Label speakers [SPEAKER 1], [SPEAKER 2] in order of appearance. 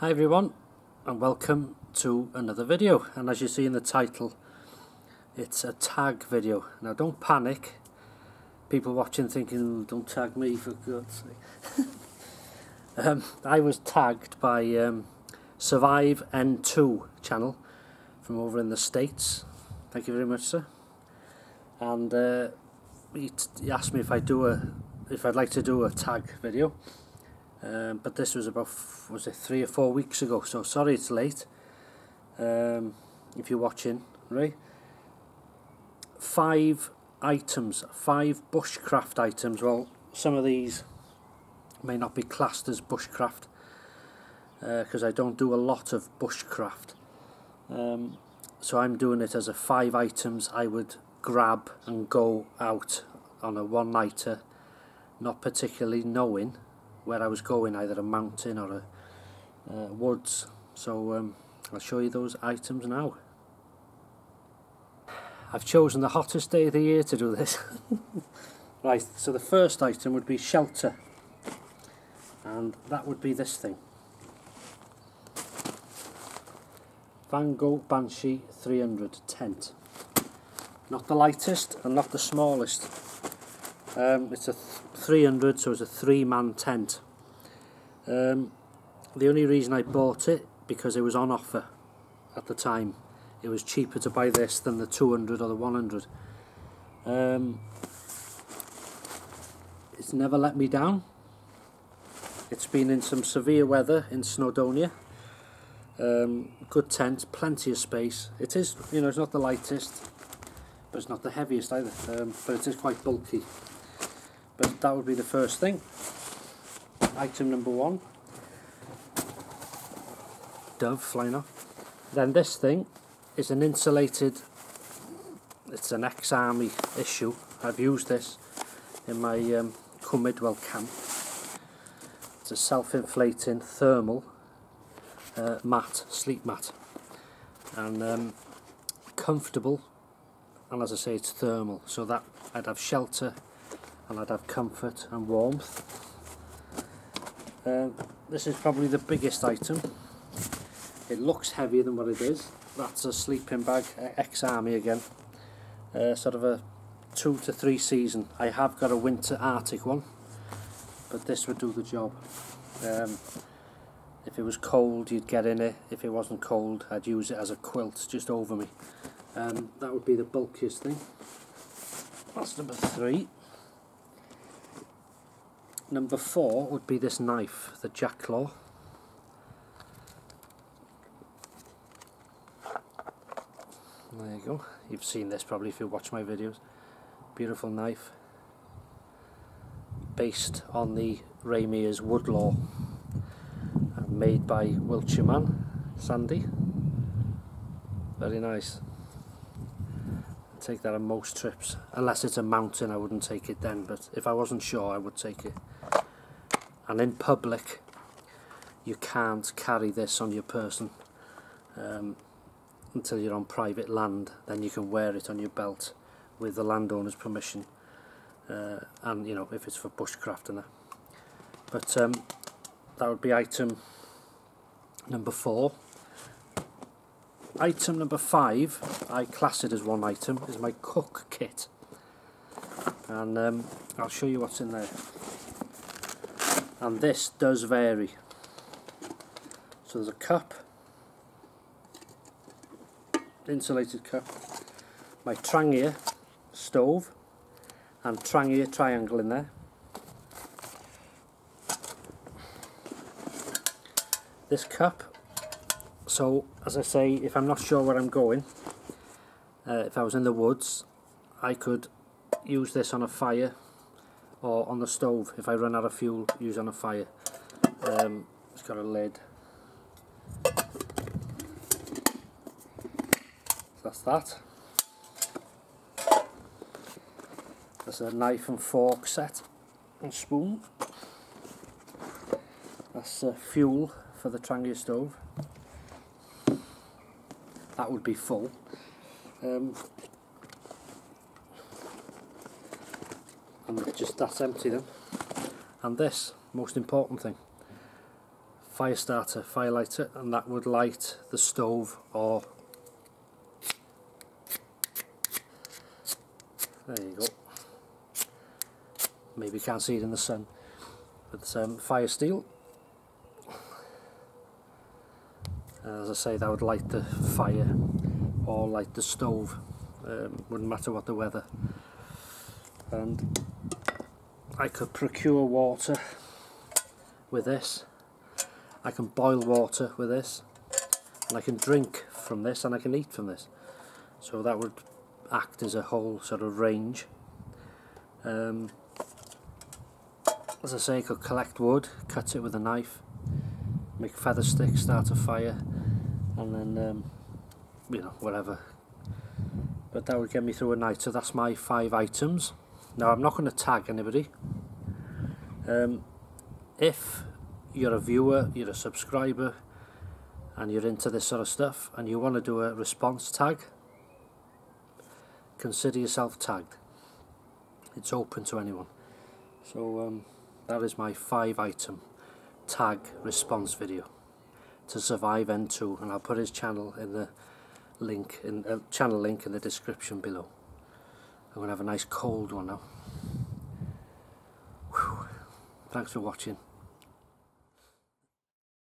[SPEAKER 1] Hi everyone, and welcome to another video. And as you see in the title, it's a tag video. Now don't panic, people watching thinking, don't tag me for God's sake. I was tagged by SurviveN2 channel from over in the States. Thank you very much, sir. And he asked me if I'd like to do a tag video. But this was about, was it 3 or 4 weeks ago, so sorry it's late. If you're watching, right? 5 items, 5 bushcraft items. Well, some of these may not be classed as bushcraft because I don't do a lot of bushcraft. So I'm doing it as a 5 items I would grab and go out on a one-nighter, not particularly knowing where I was going, either a mountain or a woods. So I'll show you those items now. I've chosen the hottest day of the year to do this. Right, so the first item would be shelter, and that would be this thing. Van Gogh Banshee 300 tent. Not the lightest and not the smallest. It's a 300, so it's a 3-man tent. The only reason I bought it, because it was on offer at the time. It was cheaper to buy this than the 200 or the 100. It's never let me down. It's been in some severe weather in Snowdonia. Good tent, plenty of space. It is, you know, it's not the lightest, but it's not the heaviest either. But it is quite bulky. But that would be the first thing. Item number 1. Dove flying off. Then this thing is an insulated, it's an ex-army issue. I've used this in my Cumidwell camp. It's a self-inflating thermal mat, sleep mat. And comfortable, and as I say, it's thermal, so that I'd have shelter and I'd have comfort and warmth. This is probably the biggest item. It looks heavier than what it is. That's a sleeping bag, ex-army again. Sort of a 2 to 3 season. I have got a winter Arctic one, but this would do the job. If it was cold, you'd get in it. If it wasn't cold, I'd use it as a quilt just over me. That would be the bulkiest thing. That's number 3. Number 4 would be this knife, the Jackclaw. There you go. You've seen this probably if you watch my videos. Beautiful knife. Based on the Ramirez Woodlaw. Made by Wiltshire man, Sandy. Very nice. Take that on most trips. Unless it's a mountain, I wouldn't take it then, but if I wasn't sure, I would take it. And in public, you can't carry this on your person until you're on private land. Then you can wear it on your belt with the landowner's permission, and you know, if it's for bushcraft and that. But that would be item number 4. Item number 5, I class it as one item, is my cook kit. And I'll show you what's in there. And this does vary. So there's a cup, insulated cup, my Trangia stove, and Trangia triangle in there. This cup, so as I say, if I'm not sure where I'm going, if I was in the woods, I could use this on a fire or on the stove. If I run out of fuel, use on a fire. It's got a lid. That's that. There's a knife and fork set and spoon. That's fuel for the Trangia stove. That would be full. And just that's empty then. And this, most important thing, fire starter, fire lighter, and that would light the stove, or there you go, maybe you can't see it in the sun, but fire steel. As I say, that would light the fire or light the stove, wouldn't matter what the weather. And I could procure water with this, I can boil water with this, and I can drink from this, and I can eat from this. So that would act as a whole sort of range. As I say, I could collect wood, cut it with a knife, make feather sticks, start a fire, and then you know, whatever. But that would get me through a night. So that's my 5 items. Now I'm not going to tag anybody. If you're a viewer, you're a subscriber, and you're into this sort of stuff, and you want to do a response tag, consider yourself tagged. It's open to anyone. So that is my 5 item tag response video to SurviveN2, and I'll put his channel in the link, channel link in the description below. I'm going to have a nice cold one now. Whew. Thanks for watching.